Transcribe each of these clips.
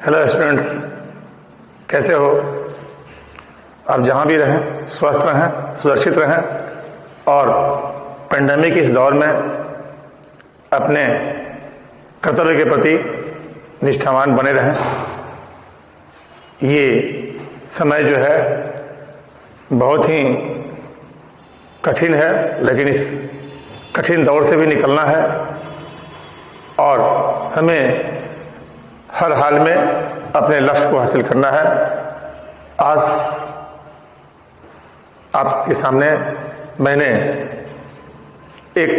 Hello students, कैसे हो आप? जहाँ भी रहें स्वस्थ रहें, सुरक्षित रहें और पेंडेमिक के इस दौर में अपने कर्तव्य के प्रति निष्ठावान बने रहें। ये समय जो है बहुत ही कठिन है, लेकिन इस कठिन दौर से भी निकलना है और हमें हर हाल में अपने लक्ष्य को हासिल करना है। आज आपके सामने मैंने एक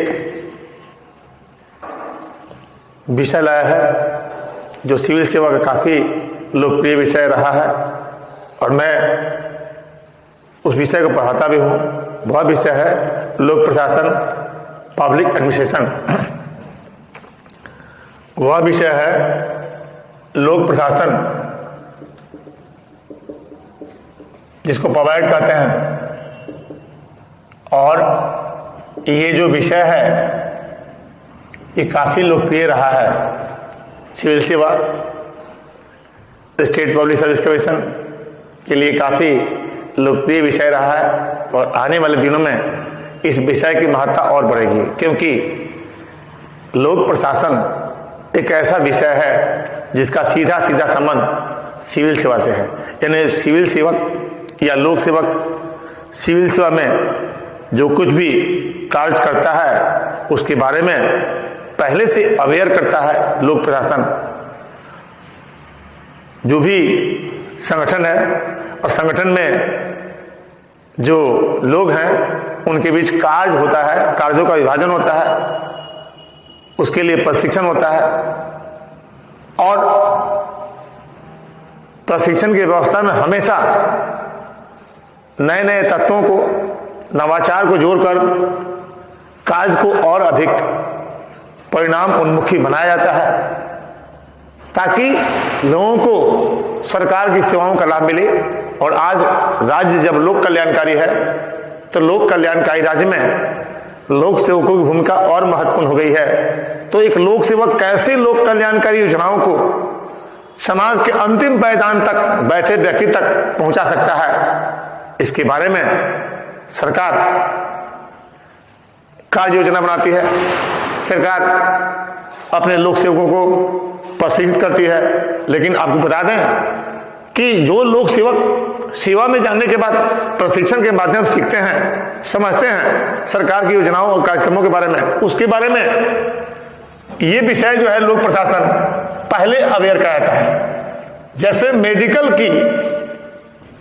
विषय लाया है जो सिविल सेवा का काफ़ी लोकप्रिय विषय रहा है और मैं उस विषय को पढ़ाता भी हूँ। वह विषय है लोक प्रशासन, पब्लिक एडमिनिस्ट्रेशन। वह विषय है लोक प्रशासन, जिसको पब्लिक कहते हैं। और ये जो विषय है ये काफ़ी लोकप्रिय रहा है। सिविल सेवा, स्टेट पब्लिक सर्विस कमीशन के लिए काफ़ी लोकप्रिय विषय रहा है और आने वाले दिनों में इस विषय की महत्ता और बढ़ेगी, क्योंकि लोक प्रशासन एक ऐसा विषय है जिसका सीधा सीधा संबंध सिविल सेवा से है। यानी सिविल सेवक या लोक सेवक सिविल सेवा में जो कुछ भी कार्य करता है उसके बारे में पहले से अवेयर करता है लोक प्रशासन। जो भी संगठन है और संगठन में जो लोग हैं उनके बीच कार्य होता है, कार्यों का विभाजन होता है, उसके लिए प्रशिक्षण होता है और प्रशिक्षण की व्यवस्था में हमेशा नए नए तत्वों को, नवाचार को जोड़कर कार्य को और अधिक परिणाम उन्मुखी बनाया जाता है, ताकि लोगों को सरकार की सेवाओं का लाभ मिले। और आज राज्य जब लोक कल्याणकारी है तो लोक कल्याणकारी राज्य में लोक सेवकों की भूमिका और महत्वपूर्ण हो गई है। तो एक लोक सेवक कैसे लोक कल्याणकारी योजनाओं को समाज के अंतिम पायदान तक बैठे व्यक्ति तक पहुंचा सकता है, इसके बारे में सरकार कार्य योजना बनाती है। सरकार अपने लोक सेवकों को प्रशिक्षित करती है। लेकिन आपको बता दें कि जो लोक सेवक सेवा में जाने के बाद प्रशिक्षण के माध्यम से सीखते हैं, समझते हैं सरकार की योजनाओं और कार्यक्रमों के बारे में, उसके बारे में ये विषय जो है लोक प्रशासन पहले अवेयर कराता है। जैसे मेडिकल की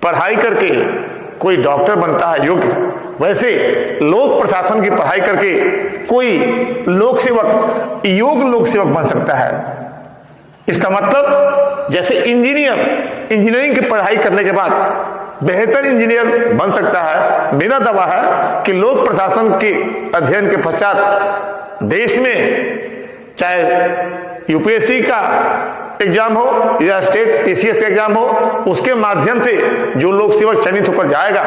पढ़ाई करके कोई डॉक्टर बनता है योग्य, वैसे लोक प्रशासन की पढ़ाई करके कोई लोक सेवक योग्य लोक सेवक बन सकता है। इसका मतलब जैसे इंजीनियरिंग की पढ़ाई करने के बाद बेहतर इंजीनियर बन सकता है, मेरा दावा है कि लोक प्रशासन के अध्ययन के पश्चात देश में चाहे यूपीएससी का एग्जाम हो या स्टेट पीसीएस का एग्जाम हो, उसके माध्यम से जो लोक सेवक चयनित होकर जाएगा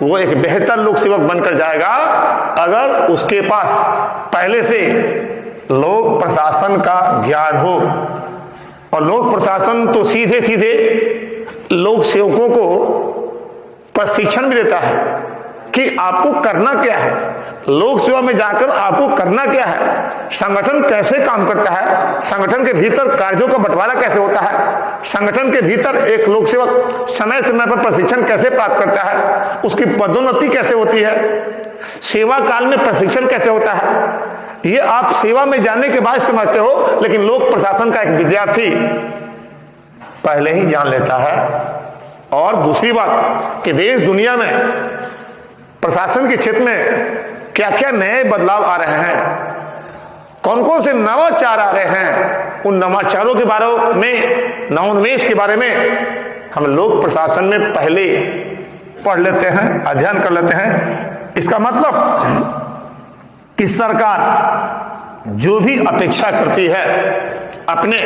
वो एक बेहतर लोक सेवक बनकर जाएगा, अगर उसके पास पहले से लोक प्रशासन का ज्ञान हो। और लोक प्रशासन तो सीधे सीधे लोक सेवकों को प्रशिक्षण भी देता है कि आपको करना क्या है, लोक सेवा में जाकर आपको करना क्या है, संगठन कैसे काम करता है, संगठन के भीतर कार्यों का बंटवारा कैसे होता है, संगठन के भीतर एक लोक सेवक समय समय पर प्रशिक्षण कैसे प्राप्त करता है, उसकी पदोन्नति कैसे होती है, सेवा काल में प्रशिक्षण कैसे होता है। ये आप सेवा में जाने के बाद समझते हो, लेकिन लोक प्रशासन का एक विद्यार्थी पहले ही जान लेता है। और दूसरी बात कि देश दुनिया में प्रशासन के क्षेत्र में क्या क्या नए बदलाव आ रहे हैं, कौन कौन से नवाचार आ रहे हैं, उन नवाचारों के बारे में, नवोन्मेष के बारे में हम लोक प्रशासन में पहले पढ़ लेते हैं, अध्ययन कर लेते हैं। इसका मतलब कि सरकार जो भी अपेक्षा करती है अपने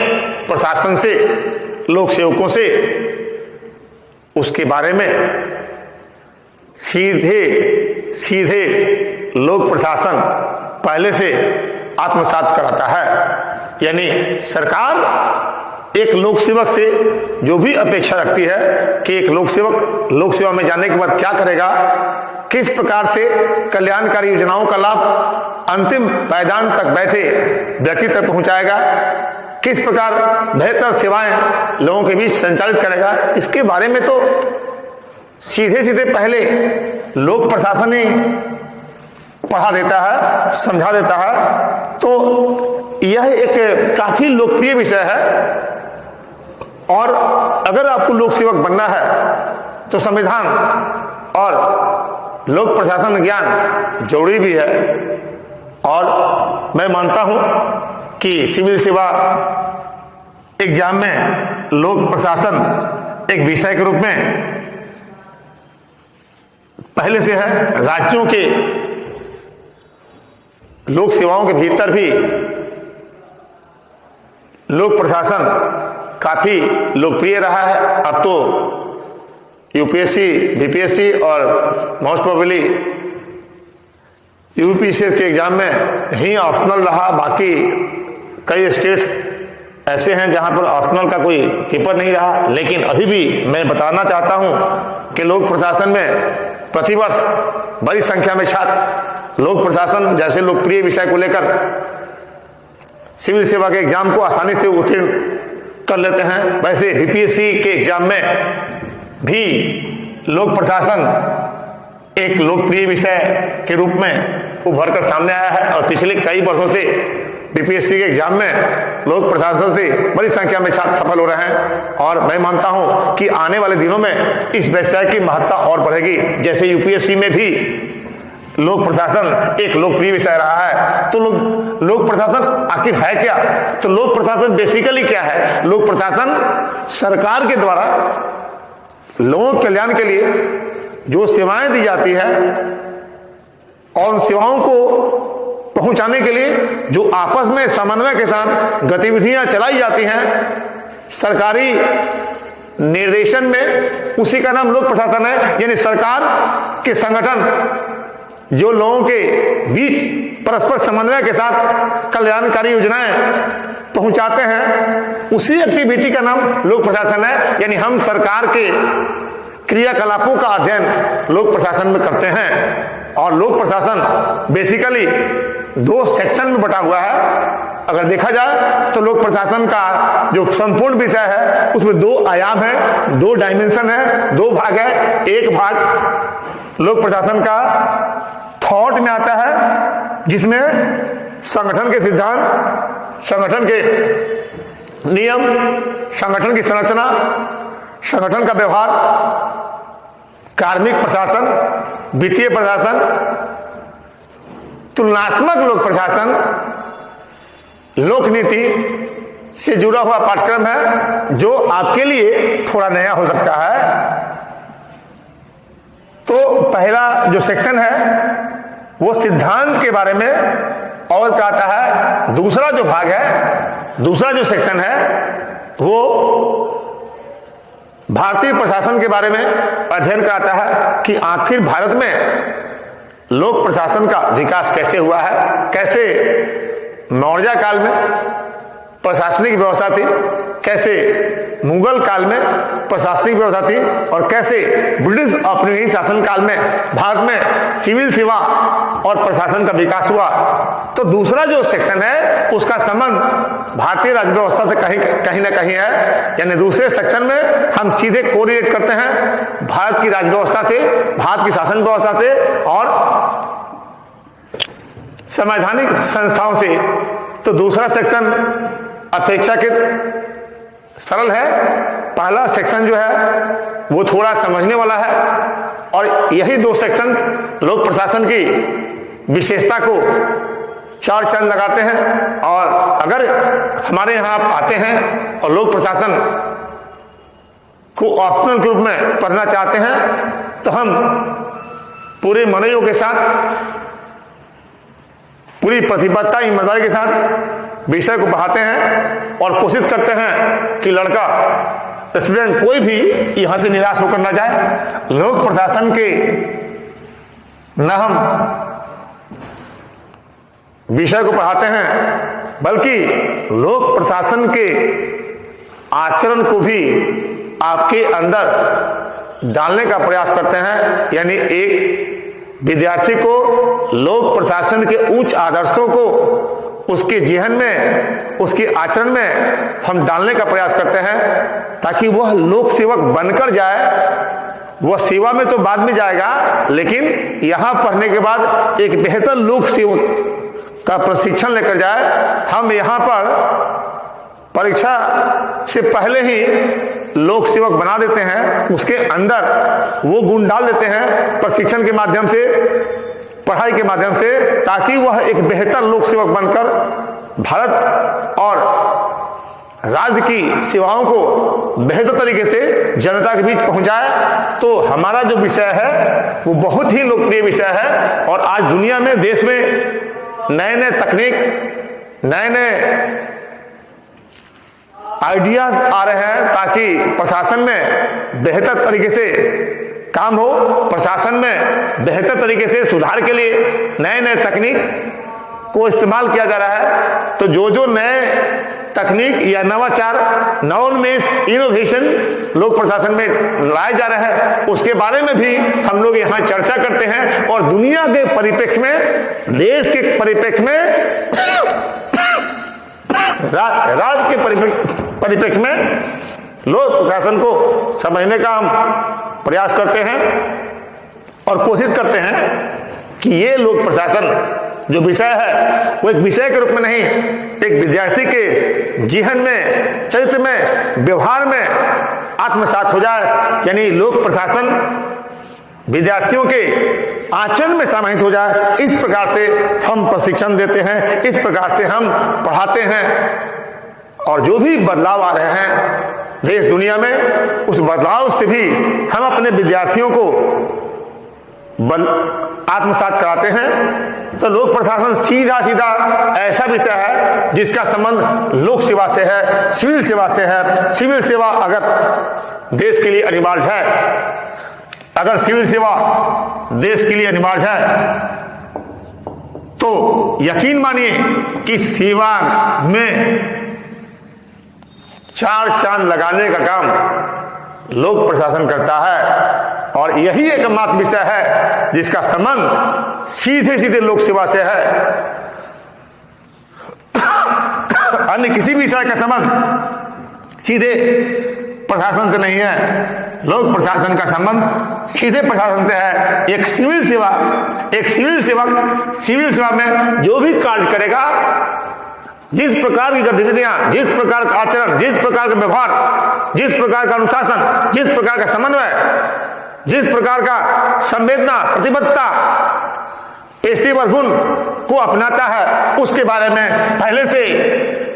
प्रशासन से, लोक सेवकों से, उसके बारे में सीधे सीधे लोक प्रशासन पहले से आत्मसात कराता है। यानी सरकार एक लोक सेवक से जो भी अपेक्षा रखती है कि एक लोक सेवक लोक सेवा में जाने के बाद क्या करेगा, किस प्रकार से कल्याणकारी योजनाओं का लाभ अंतिम पायदान तक बैठे व्यक्ति तक पहुंचाएगा, किस प्रकार बेहतर सेवाएं लोगों के बीच संचालित करेगा, इसके बारे में तो सीधे सीधे पहले लोक प्रशासन ही पढ़ा देता है, समझा देता है। तो यह एक काफी लोकप्रिय विषय है और अगर आपको लोक सेवक बनना है तो संविधान और लोक प्रशासन ज्ञान जरूरी भी है। और मैं मानता हूं कि सिविल सेवा एग्जाम में लोक प्रशासन एक विषय के रूप में पहले से है। राज्यों के लोक सेवाओं के भीतर भी लोक प्रशासन काफी लोकप्रिय रहा है। अब तो यूपीएससी, बीपीएससी और मोस्ट प्रोबेबली यूपीएससी के एग्जाम में ही ऑप्शनल रहा। बाकी कई स्टेट्स ऐसे हैं जहां पर ऑप्शनल का कोई पेपर नहीं रहा। लेकिन अभी भी मैं बताना चाहता हूं कि लोक प्रशासन में प्रतिवर्ष बड़ी संख्या में छात्र लोक प्रशासन जैसे लोकप्रिय विषय को लेकर सिविल सेवा के एग्जाम को आसानी से उत्तीर्ण कर लेते हैं। वैसे बीपीएससी के एग्जाम में भी लोक प्रशासन एक लोकप्रिय विषय के रूप में उभर कर सामने आया है और पिछले कई वर्षों से बीपीएससी के एग्जाम में लोक प्रशासन से बड़ी संख्या में छात्र सफल हो रहे हैं। और मैं मानता हूं कि आने वाले दिनों में इस विषय की महत्ता और बढ़ेगी। जैसे यूपीएससी में भी लोक प्रशासन एक लोकप्रिय विषय रहा है। तो लोक प्रशासन आखिर है क्या? तो लोक प्रशासन बेसिकली क्या है? लोक प्रशासन सरकार के द्वारा लोगों के कल्याण के लिए जो सेवाएं दी जाती है और उन सेवाओं को पहुंचाने के लिए जो आपस में समन्वय के साथ गतिविधियां चलाई जाती हैं सरकारी निर्देशन में, उसी का नाम लोक प्रशासन है। यानी सरकार के संगठन जो लोगों के बीच परस्पर समन्वय के साथ कल्याणकारी योजनाएं पहुंचाते हैं, उसी एक्टिविटी का नाम लोक प्रशासन है। यानी हम सरकार के क्रियाकलापों का अध्ययन लोक प्रशासन में करते हैं। और लोक प्रशासन बेसिकली 2 सेक्शन में बटा हुआ है। अगर देखा जाए तो लोक प्रशासन का जो संपूर्ण विषय है उसमें 2 आयाम है, 2 डायमेंशन है, 2 भाग है। एक भाग लोक प्रशासन का थॉट में आता है जिसमें संगठन के सिद्धांत, संगठन के नियम, संगठन की संरचना, संगठन का व्यवहार, कार्मिक प्रशासन, वित्तीय प्रशासन, तुलनात्मक लोक प्रशासन, लोक नीति से जुड़ा हुआ पाठ्यक्रम है जो आपके लिए थोड़ा नया हो सकता है। तो पहला जो सेक्शन है वो सिद्धांत के बारे में अवगत कराता है। दूसरा जो भाग है, दूसरा जो सेक्शन है वो भारतीय प्रशासन के बारे में अध्ययन कराता है कि आखिर भारत में लोक प्रशासन का विकास कैसे हुआ है, कैसे मौर्य काल में प्रशासनिक व्यवस्था थी, कैसे मुगल काल में प्रशासनिक व्यवस्था थी और कैसे ब्रिटिश औपनिवेशिक शासन काल में भारत में सिविल सेवा और प्रशासन का विकास हुआ। तो दूसरा जो सेक्शन है उसका संबंध भारतीय राज्य व्यवस्था से कहीं ना कहीं है। यानी दूसरे सेक्शन में हम सीधे कोरिलेट करते हैं भारत की राज्य व्यवस्था से, भारत की शासन व्यवस्था से और संवैधानिक संस्थाओं से। तो दूसरा सेक्शन अपेक्षाकृत सरल है। पहला सेक्शन जो है वो थोड़ा समझने वाला है और यही 2 सेक्शन लोक प्रशासन की विशेषता को 4 चांद लगाते हैं। और अगर हमारे यहां आप आते हैं और लोक प्रशासन को ऑप्शनल के रूप में पढ़ना चाहते हैं तो हम पूरे मनोयोग के साथ, पूरी प्रतिबद्धता, ईमानदारी के साथ विषय को पढ़ाते हैं और कोशिश करते हैं कि लड़का, स्टूडेंट कोई भी यहां से निराश होकर ना जाए। लोक प्रशासन के न हम विषय को पढ़ाते हैं बल्कि लोक प्रशासन के आचरण को भी आपके अंदर डालने का प्रयास करते हैं। यानी एक विद्यार्थी को लोक प्रशासन के उच्च आदर्शों को उसके जीवन में, उसके आचरण में हम डालने का प्रयास करते हैं ताकि वह लोक सेवक बनकर जाए। वह सेवा में तो बाद में जाएगा, लेकिन यहां पढ़ने के बाद एक बेहतर लोक सेवक का प्रशिक्षण लेकर जाए। हम यहां पर परीक्षा से पहले ही लोक सेवक बना देते हैं, उसके अंदर वो गुण डाल देते हैं प्रशिक्षण के माध्यम से, पढ़ाई के माध्यम से, ताकि वह एक बेहतर लोक सेवक बनकर भारत और राज्य की सेवाओं को बेहतर तरीके से जनता के बीच पहुंचाए। तो हमारा जो विषय है वो बहुत ही लोकप्रिय विषय है और आज दुनिया में, देश में नए नए तकनीक, नए नए आइडियाज आ रहे हैं ताकि प्रशासन में बेहतर तरीके से काम हो, प्रशासन में बेहतर तरीके से सुधार के लिए नए नए तकनीक को इस्तेमाल किया जा रहा है। तो जो जो नए तकनीक या नवाचार, नवोन्मेष, इनोवेशन लोक प्रशासन में लाए जा रहे हैं, उसके बारे में भी हम लोग यहाँ चर्चा करते हैं और दुनिया के परिप्रेक्ष्य में, देश के परिप्रेक्ष्य में, राज्य के परिप्रेक्ष्य में लोक प्रशासन को समझने का हम प्रयास करते हैं और कोशिश करते हैं कि ये लोक प्रशासन जो विषय है वो एक विषय के रूप में नहीं, एक विद्यार्थी के जीवन में, चरित्र में, व्यवहार में आत्मसात हो जाए। यानी लोक प्रशासन विद्यार्थियों के आचरण में समाहित हो जाए। इस प्रकार से हम प्रशिक्षण देते हैं, इस प्रकार से हम पढ़ाते हैं और जो भी बदलाव आ रहे हैं देश दुनिया में, उस बदलाव से भी हम अपने विद्यार्थियों को आत्मसात कराते हैं। तो लोक प्रशासन सीधा सीधा ऐसा विषय है जिसका संबंध लोक सेवा से है, सिविल सेवा से है। सिविल सेवा अगर देश के लिए अनिवार्य है, अगर सिविल सेवा देश के लिए अनिवार्य है तो यकीन मानिए कि सेवा में चार चांद लगाने का काम लोक प्रशासन करता है और यही एकमात्र विषय है जिसका संबंध सीधे सीधे लोक सेवा से है। अन्य किसी भी विषय का संबंध सीधे प्रशासन से नहीं है। लोक प्रशासन का संबंध सीधे प्रशासन से है। एक सिविल सेवा, एक सिविल सेवक सिविल सेवा में जो भी कार्य करेगा, जिस प्रकार की गतिविधियां, जिस प्रकार का आचरण, जिस प्रकार का व्यवहार, जिस प्रकार का अनुशासन, जिस प्रकार का समन्वय, जिस प्रकार का संवेदना, प्रतिबद्धता, पेशेवर गुण को अपनाता है, उसके बारे में पहले से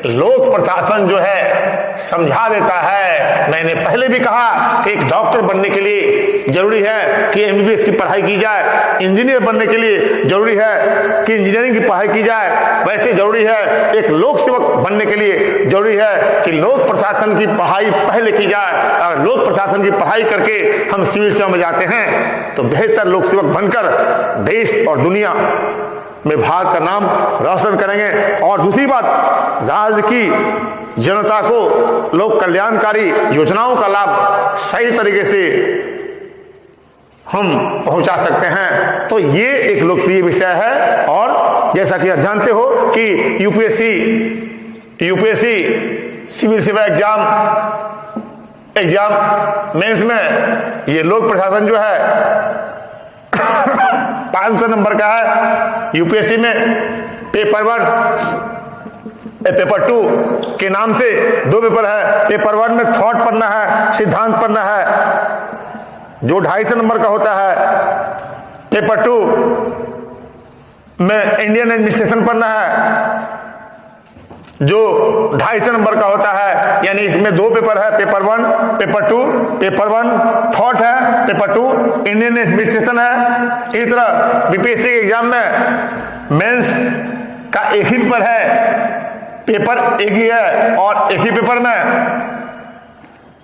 लोक प्रशासन जो है समझा देता है। मैंने पहले भी कहा कि एक डॉक्टर बनने के लिए जरूरी है कि एमबीबीएस की पढ़ाई की जाए, इंजीनियर बनने के लिए जरूरी है कि इंजीनियरिंग की पढ़ाई की जाए, वैसे जरूरी है एक लोक सेवक बनने के लिए जरूरी है कि लोक प्रशासन की पढ़ाई पहले की जाए। अगर लोक प्रशासन की पढ़ाई करके हम सिविल सेवा में जाते हैं तो बेहतर लोक सेवक बनकर देश और दुनिया में भारत का नाम रोशन करेंगे। और दूसरी बात, राज्य की जनता को लोक कल्याणकारी योजनाओं का लाभ सही तरीके से हम पहुंचा सकते हैं। तो ये एक लोकप्रिय विषय है और जैसा कि आप जानते हो कि यूपीएससी सिविल सेवा एग्जाम मेंस में ये लोक प्रशासन जो है 500 नंबर का है। यूपीएससी में पेपर 1 पेपर 2 के नाम से 2 पेपर है। पेपर 1 में थॉट पढ़ना है, सिद्धांत पढ़ना है जो 250 नंबर का होता है। पेपर 2 में इंडियन एडमिनिस्ट्रेशन पढ़ना है जो 250 नंबर का होता है। यानी इसमें 2 पेपर है, पेपर 1 पेपर 2। पेपर 1 थॉट है, पेपर 2 इंडियन एडमिनिस्ट्रेशन है। इस तरह बीपीएससी के एग्जाम में मेंस का एक ही पेपर है, पेपर एक ही है और एक ही पेपर में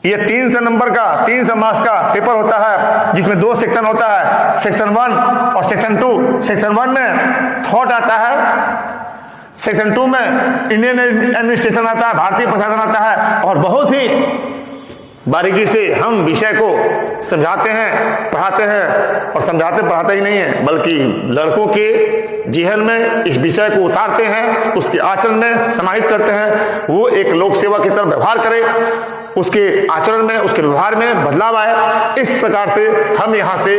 ये 300 नंबर का 300 मार्क्स का पेपर होता है जिसमें 2 सेक्शन होता है, सेक्शन 1 और सेक्शन 2। सेक्शन 1 में थॉट आता है, सेक्शन 2 में इंडियन एडमिनिस्ट्रेशन आता है, भारतीय प्रशासन आता है और बहुत ही बारीकी से हम विषय को समझाते हैं, पढ़ाते हैं, और समझाते पढ़ाते ही नहीं है बल्कि लड़कों के जीवन में इस विषय को उतारते हैं, उसके आचरण में समाहित करते हैं। वो एक लोक सेवा की तरह व्यवहार करे, उसके आचरण में, उसके व्यवहार में बदलाव आए। इस प्रकार से हम यहाँ से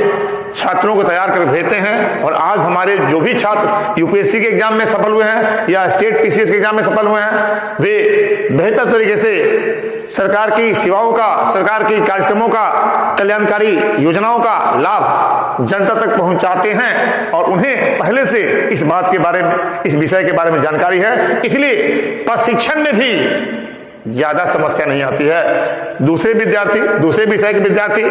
छात्रों को तैयार कर भेजते हैं। और आज हमारे जो भी छात्र यूपीएससी के एग्जाम में सफल हुए हैं या स्टेट पीसीएस के एग्जाम में सफल हुए हैं, वे बेहतर तरीके से सरकार की सेवाओं का, सरकार की कार्यक्रमों का, कल्याणकारी योजनाओं का लाभ जनता तक पहुंचाते हैं। और उन्हें पहले से इस बात के बारे में, इस विषय के बारे में जानकारी है, इसलिए प्रशिक्षण में भी ज्यादा समस्या नहीं आती है। दूसरे विषय के विद्यार्थी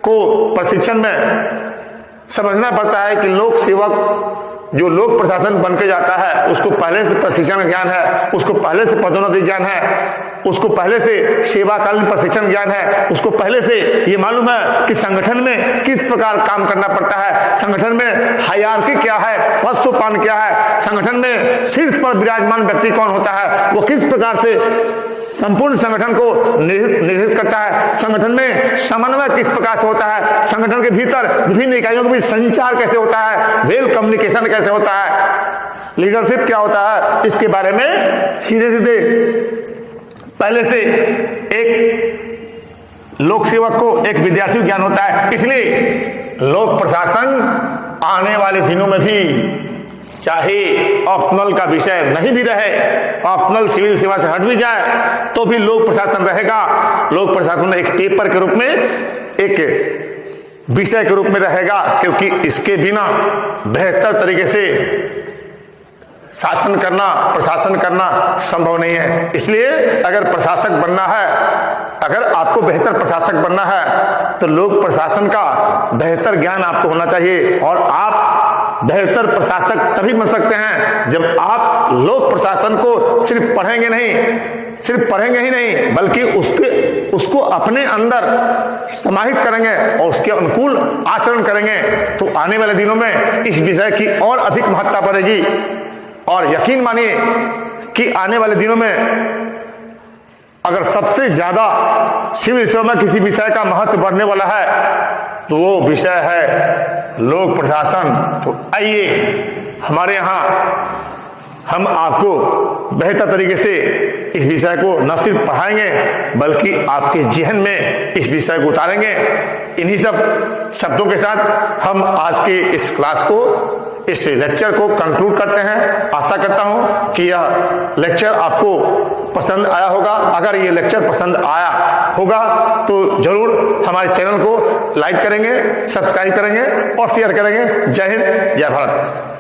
को प्रशिक्षण में समझना पड़ता है कि लोक सेवक जो लोक प्रशासन बन के जाता है उसको पहले से प्रशिक्षण ज्ञान है, उसको पहले से पदोन्नति ज्ञान है, उसको पहले से सेवाकालीन प्रशिक्षण ज्ञान है, उसको पहले से ये मालूम है कि संगठन में किस प्रकार काम करना पड़ता है, संगठन में हायरार्की क्या है, पद सोपान क्या है, संगठन में शीर्ष पर विराजमान व्यक्ति कौन होता है, वो किस प्रकार से संपूर्ण संगठन को निर्देशित करता है, संगठन में समन्वय किस प्रकार से होता है, संगठन के भीतर विभिन्न इकाइयों के बीच संचार कैसे होता है, वेल कम्युनिकेशन कैसे होता है, लीडरशिप क्या होता है, इसके बारे में सीधे सीधे पहले से एक लोक सेवक को, एक विद्यार्थी को ज्ञान होता है। इसलिए लोक प्रशासन आने वाले दिनों में भी चाहे ऑप्शनल का विषय नहीं भी रहे, ऑप्शनल सिविल सेवा से हट भी जाए, तो भी लोक प्रशासन रहेगा। लोक प्रशासन एक पेपर के रूप में, एक विषय के रूप में रहेगा, क्योंकि इसके बिना बेहतर तरीके से शासन करना, प्रशासन करना संभव नहीं है। इसलिए अगर प्रशासक बनना है, अगर आपको बेहतर प्रशासक बनना है, तो लोक प्रशासन का बेहतर ज्ञान आपको होना चाहिए। और आप बेहतर प्रशासक तभी बन सकते हैं जब आप लोक प्रशासन को सिर्फ पढ़ेंगे ही नहीं, बल्कि उसको अपने अंदर समाहित करेंगे और उसके अनुकूल आचरण करेंगे, तो आने वाले दिनों में इस विषय की और अधिक महत्ता बढ़ेगी। और यकीन मानिए कि आने वाले दिनों में अगर सबसे ज्यादा सिविल सेवा में किसी विषय का महत्व बढ़ने वाला है तो वो विषय है लोक प्रशासन। तो आइए हमारे यहाँ हम आपको बेहतर तरीके से इस विषय को न सिर्फ पढ़ाएंगे बल्कि आपके जीवन में इस विषय को उतारेंगे। इन्हीं सब शब्दों के साथ हम आज के इस क्लास को, इस लेक्चर को कंक्लूड करते हैं। आशा करता हूं कि यह लेक्चर आपको पसंद आया होगा। अगर ये लेक्चर पसंद आया होगा तो जरूर हमारे चैनल को लाइक करेंगे, सब्सक्राइब करेंगे और शेयर करेंगे। जय हिंद, जय भारत।